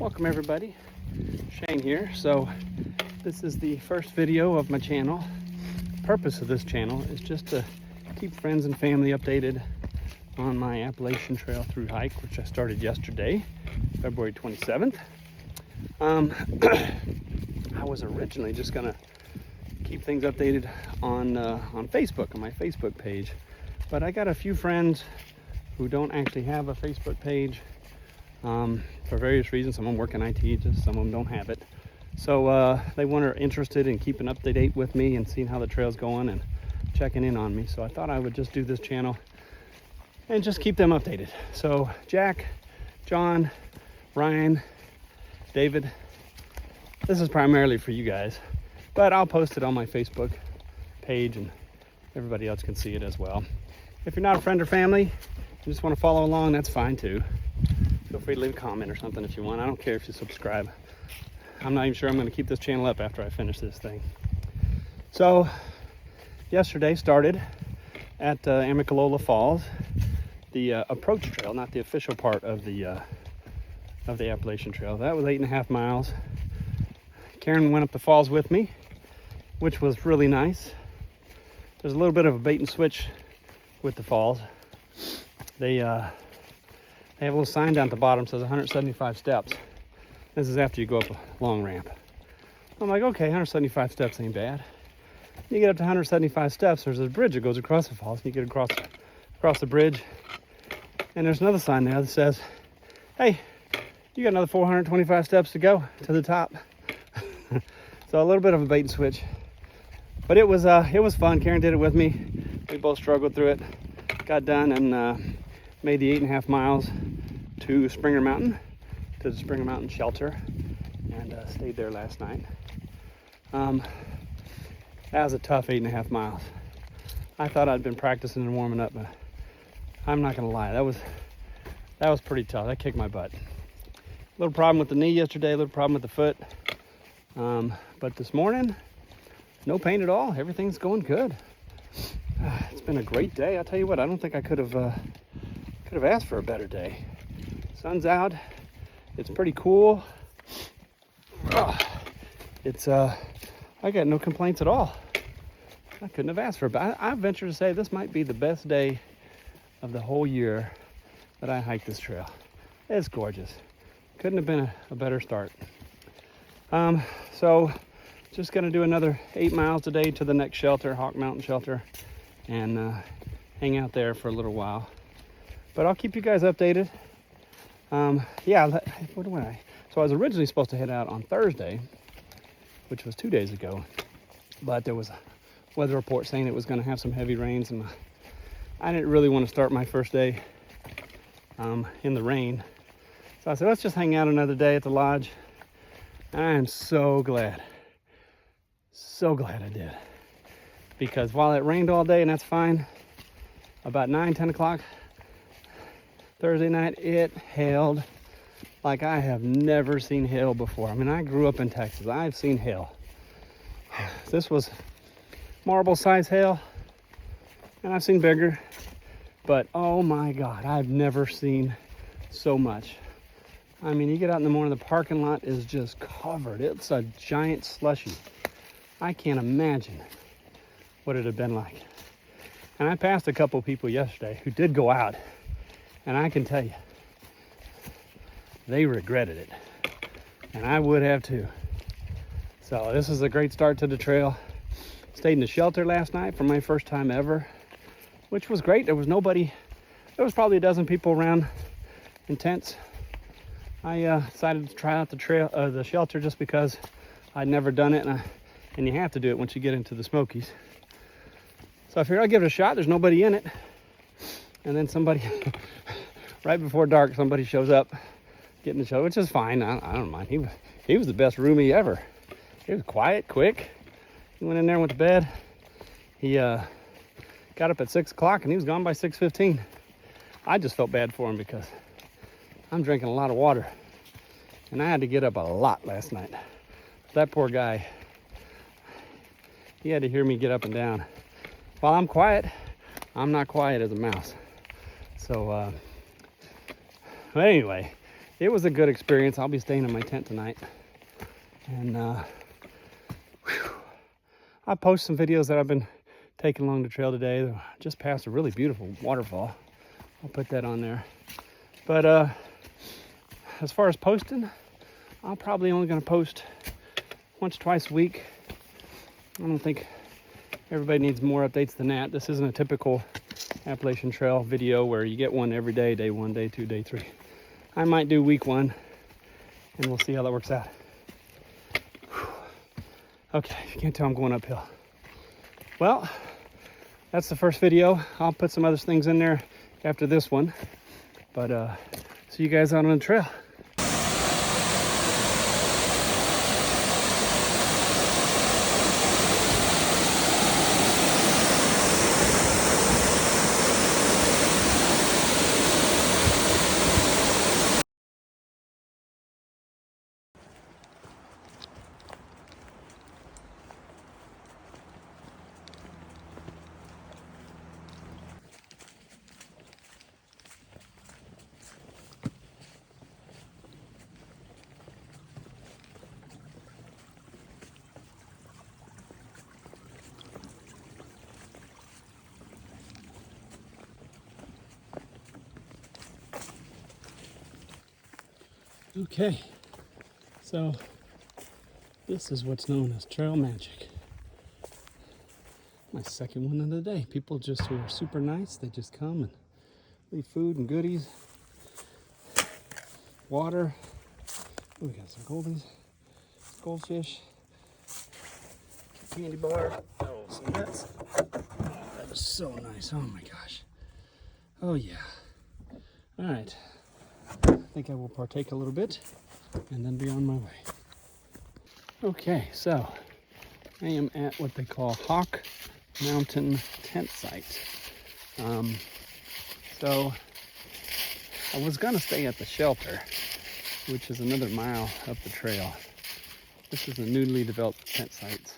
Welcome everybody, Shane here. So this is the first video of my channel. The purpose of this channel is just to keep friends and family updated on my Appalachian Trail through hike, which I started yesterday, February 27th. I was originally just gonna keep things updated on Facebook, on my Facebook page, but I got a few friends who don't actually have a Facebook page for various reasons. Some of them work in IT, just some of them don't have it. So they were interested in keeping up to date with me and seeing how the trail's going and checking in on me. So I thought I would just do this channel and just keep them updated. So Jack, John, Ryan, David, this is primarily for you guys, but I'll post it on my Facebook page and everybody else can see it as well. If you're not a friend or family, you just want to follow along, that's fine too. Feel free to leave a comment or something if you want. I don't care if you subscribe. I'm not even sure I'm going to keep this channel up after I finish this thing. So yesterday started at Amicalola Falls, the approach trail, not the official part of the Appalachian Trail. That was 8.5 miles. Karen went up the falls with me, which was really nice. There's a little bit of a bait and switch with the falls. They have a little sign down at the bottom that says 175 steps. This is after you go up a long ramp. I'm like, okay, 175 steps ain't bad. You get up to 175 steps, there's a bridge that goes across the falls. You get across the bridge, and there's another sign there that says, hey, you got another 425 steps to go to the top. So a little bit of a bait and switch, but it was fun. Karen did it with me. We both struggled through it, got done, and made the 8.5 miles to Springer Mountain, to the Springer Mountain shelter, and stayed there last night. That was a tough 8.5 miles. I thought I'd been practicing and warming up, but I'm not gonna lie, that was pretty tough. That kicked my butt. A little problem with the knee yesterday, a little problem with the foot, but this morning, no pain at all. Everything's going good. It's been a great day. I'll tell you what, I don't think I could have asked for a better day. Sun's out. It's pretty cool. I got no complaints at all. I couldn't have asked for it. But I venture to say this might be the best day of the whole year that I hiked this trail. It's gorgeous. Couldn't have been a better start. So just gonna do another 8 miles today to the next shelter, Hawk Mountain Shelter, and hang out there for a little while. But I'll keep you guys updated. What do I? So I was originally supposed to head out on Thursday, which was 2 days ago, but there was a weather report saying it was going to have some heavy rains, and I didn't really want to start my first day in the rain. So I said, let's just hang out another day at the lodge. And I am so glad I did. Because while it rained all day, and that's fine, about 9-10 o'clock Thursday night, it hailed like I have never seen hail before. I mean, I grew up in Texas. I've seen hail. This was marble size hail, and I've seen bigger, but oh my God, I've never seen so much. I mean, you get out in the morning, the parking lot is just covered. It's a giant slushy. I can't imagine what it'd have been like. And I passed a couple people yesterday who did go out, and I can tell you, they regretted it. And I would have too. So this is a great start to the trail. Stayed in the shelter last night for my first time ever, which was great. There was nobody, there was probably a dozen people around in tents. I decided to try out the shelter just because I'd never done it, and you have to do it once you get into the Smokies. So I figured I'd give it a shot. There's nobody in it. And then somebody, right before dark, somebody shows up, getting the shelter, which is fine. I don't mind. He was the best roomie ever. He was quiet, quick. He went in there and went to bed. He got up at 6 o'clock and he was gone by 6:15. I just felt bad for him because I'm drinking a lot of water. And I had to get up a lot last night. That poor guy, he had to hear me get up and down. While I'm quiet, I'm not quiet as a mouse. So, but anyway, it was a good experience. I'll be staying in my tent tonight. And I'll post some videos that I've been taking along the trail today. Just past a really beautiful waterfall. I'll put that on there. But as far as posting, I'm probably only going to post once, twice a week. I don't think everybody needs more updates than that. This isn't a typical Appalachian Trail video where you get one every day, day 1, day 2, day 3. I might do week 1, and we'll see how that works out. Whew. Okay, you can't tell I'm going uphill. Well, that's the first video. I'll put some other things in there after this one. But see you guys out on the trail. Okay, so this is what's known as trail magic. My second one of the day. People just who are super nice, they just come and leave food and goodies, water. Oh, we got some goldies, goldfish, candy bar. Oh, some nuts. Oh, that was so nice. Oh my gosh. Oh yeah. All right. I think I will partake a little bit and then be on my way. Okay, so I am at what they call Hawk Mountain Tent Site. So I was gonna stay at the shelter, which is another mile up the trail. This is a newly developed tent site.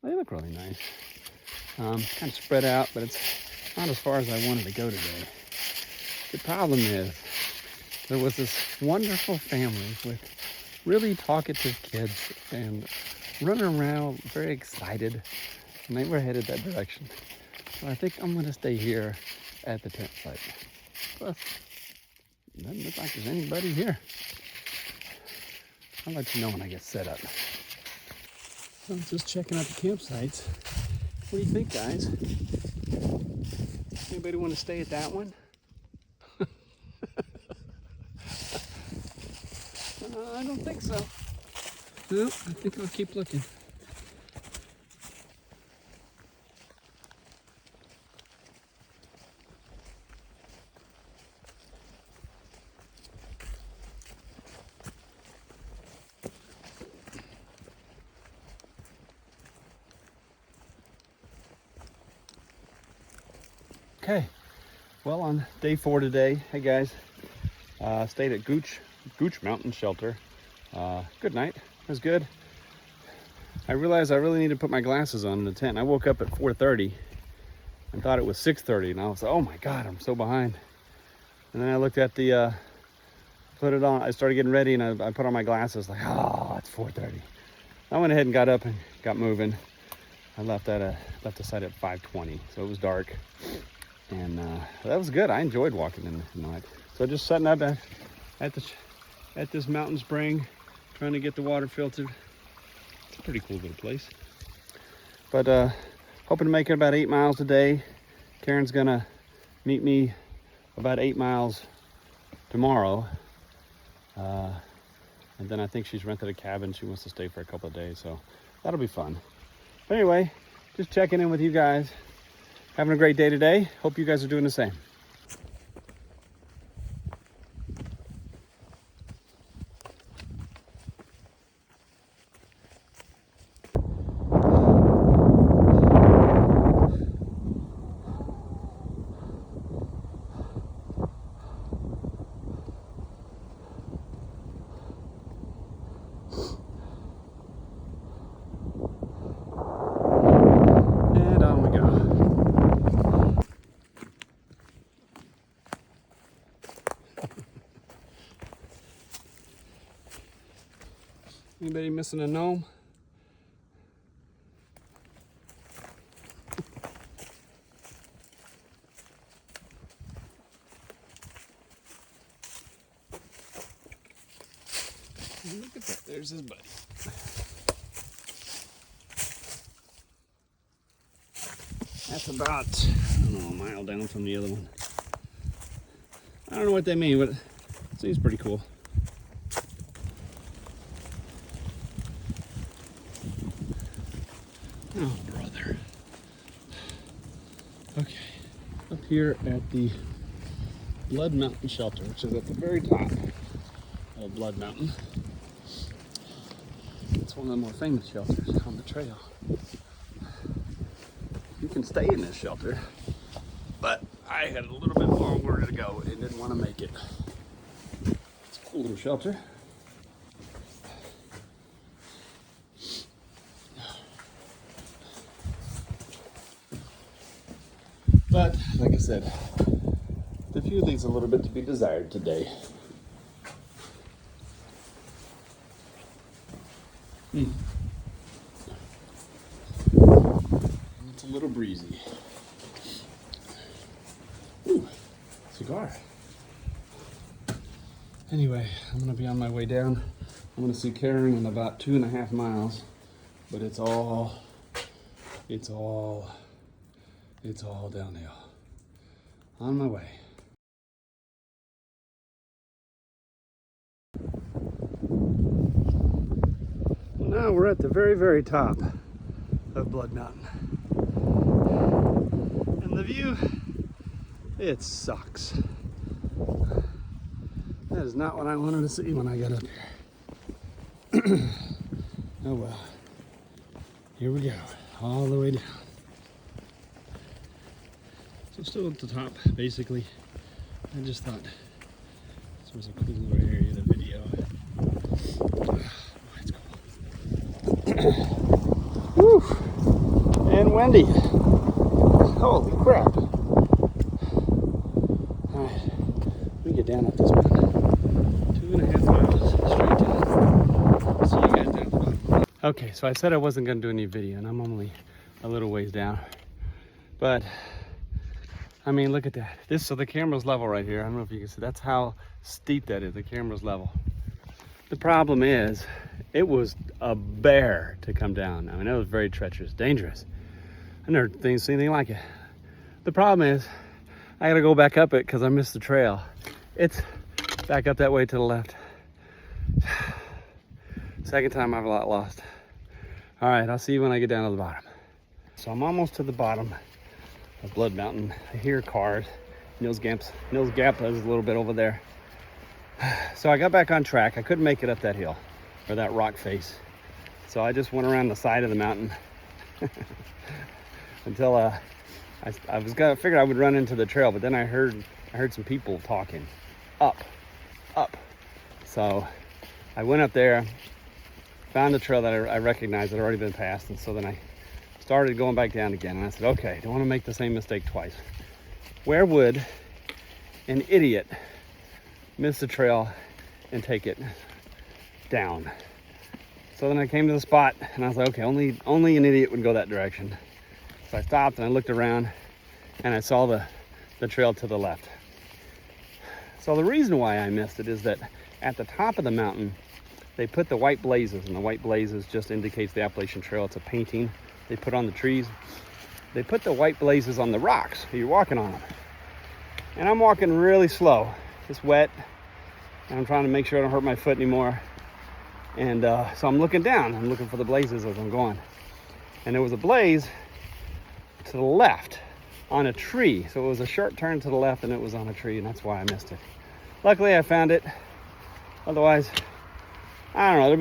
They look really nice. Kind of spread out, but it's not as far as I wanted to go today. The problem is, there was this wonderful family with really talkative kids and running around very excited, and they were headed that direction. So I think I'm going to stay here at the tent site. Plus, it doesn't look like there's anybody here. I'll let you know when I get set up. So I'm just checking out the campsites. What do you think, guys? Anybody want to stay at that one? I don't think so. No, I think I'll keep looking. Okay, well, on day 4 today, hey guys, stayed at Gooch Mountain Shelter. Good night. It was good. I realized I really need to put my glasses on in the tent. I woke up at 4:30 and thought it was 6:30, and I was like, oh my God, I'm so behind. And then I looked at the, put it on, I started getting ready, and I put on my glasses, like, oh, it's 4:30. I went ahead and got up and got moving. I left the site at 5:20, so it was dark. And that was good. I enjoyed walking in the night. So just setting up at this mountain spring, trying to get the water filtered. It's a pretty cool little place. But hoping to make it about 8 miles a day. Karen's gonna meet me about 8 miles tomorrow. And then I think she's rented a cabin. She wants to stay for a couple of days, so that'll be fun. But anyway, just checking in with you guys. Having a great day today. Hope you guys are doing the same. Anybody missing a gnome? Look at that, there's his buddy. That's about, I don't know, a mile down from the other one. I don't know what they mean, but it seems pretty cool. Oh, brother. Okay, up here at the Blood Mountain Shelter, which is at the very top of Blood Mountain. It's one of the more famous shelters on the trail. You can stay in this shelter, but I had a little bit longer to go and didn't want to make it. It's a cool little shelter. But, like I said, the view leaves a little bit to be desired today. It's a little breezy. Ooh, cigar. Anyway, I'm gonna be on my way down. I'm gonna see Karen in about 2.5 miles, but it's all downhill. On my way. Well, now we're at the very, very top of Blood Mountain. And the view, it sucks. That is not what I wanted to see when I got up here. Oh well. Here we go, all the way down. So still at the top, basically. I just thought this was a cool little area to video. Oh, it's cool. Woo! And windy. Holy crap. Alright, we get down up this mountain. 2.5 miles straight down. See you guys down at the bottom. Okay, so I said I wasn't going to do any video, and I'm only a little ways down. But I mean, look at that. So the camera's level right here. I don't know if you can see. That's how steep that is. The camera's level. The problem is, it was a bear to come down. I mean, it was very treacherous, dangerous. I never seen anything like it. The problem is, I gotta go back up it because I missed the trail. It's back up that way to the left. Second time I've got lost. All right, I'll see you when I get down to the bottom. So I'm almost to the bottom of Blood Mountain. I hear cars. Nils Gap is a little bit over there. So I got back on track. I couldn't make it up that hill or that rock face. So I just went around the side of the mountain until I figured I would run into the trail, but then I heard some people talking up. So I went up there, found a trail that I recognized that had already been passed, and so then I started going back down again, and I said, okay, don't want to make the same mistake twice. Where would an idiot miss the trail and take it down? So then I came to the spot, and I was like, okay, only an idiot would go that direction. So I stopped, and I looked around, and I saw the trail to the left. So the reason why I missed it is that at the top of the mountain, they put the white blazes, and the white blazes just indicates the Appalachian Trail. It's a painting they put on the trees. They put the white blazes on the rocks. You're walking on them. And I'm walking really slow. It's wet. And I'm trying to make sure I don't hurt my foot anymore. And so I'm looking down. I'm looking for the blazes as I'm going. And there was a blaze to the left on a tree. So it was a sharp turn to the left and it was on a tree, and that's why I missed it. Luckily I found it. Otherwise, I don't know, it'd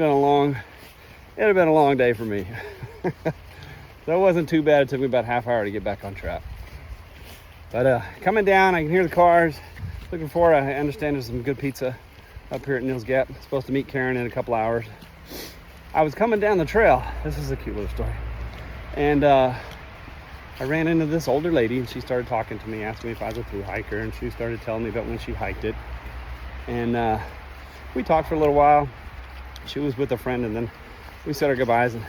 have been a long day for me. So it wasn't too bad. It took me about half hour to get back on track. But coming down, I can hear the cars. Looking forward, I understand there's some good pizza up here at Nils Gap. I'm supposed to meet Karen in a couple hours. I was coming down the trail. This is a cute little story. And I ran into this older lady, and she started talking to me, asked me if I was a thru hiker, and she started telling me about when she hiked it. And we talked for a little while. She was with a friend, and then we said our goodbyes. And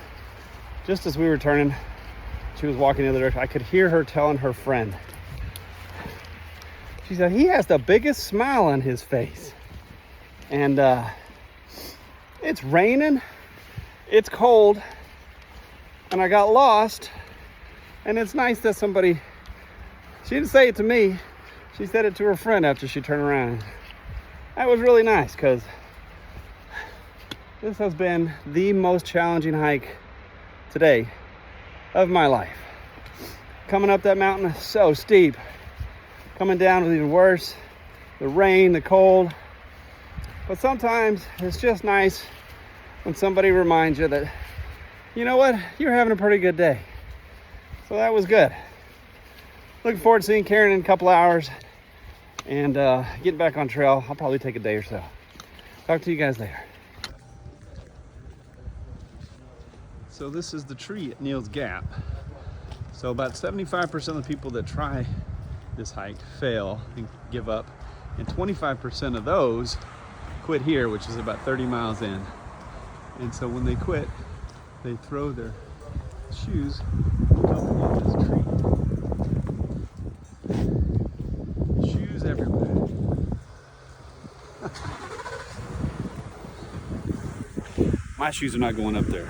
just as we were turning, she was walking the other direction. I could hear her telling her friend. She said, he has the biggest smile on his face. And it's raining, it's cold, and I got lost. And it's nice that somebody, she didn't say it to me, she said it to her friend after she turned around. That was really nice, because this has been the most challenging hike today of my life. Coming up that mountain is so steep. Coming down was even worse. The rain, the cold. But sometimes it's just nice when somebody reminds you that, you know what, you're having a pretty good day. So that was good. Looking forward to seeing Karen in a couple hours and getting back on trail. I'll probably take a day or so. Talk to you guys later. So this is the tree at Neal's Gap. So about 75% of the people that try this hike fail and give up, and 25% of those quit here, which is about 30 miles in. And so when they quit, they throw their shoes up in this tree. Shoes everywhere. My shoes are not going up there.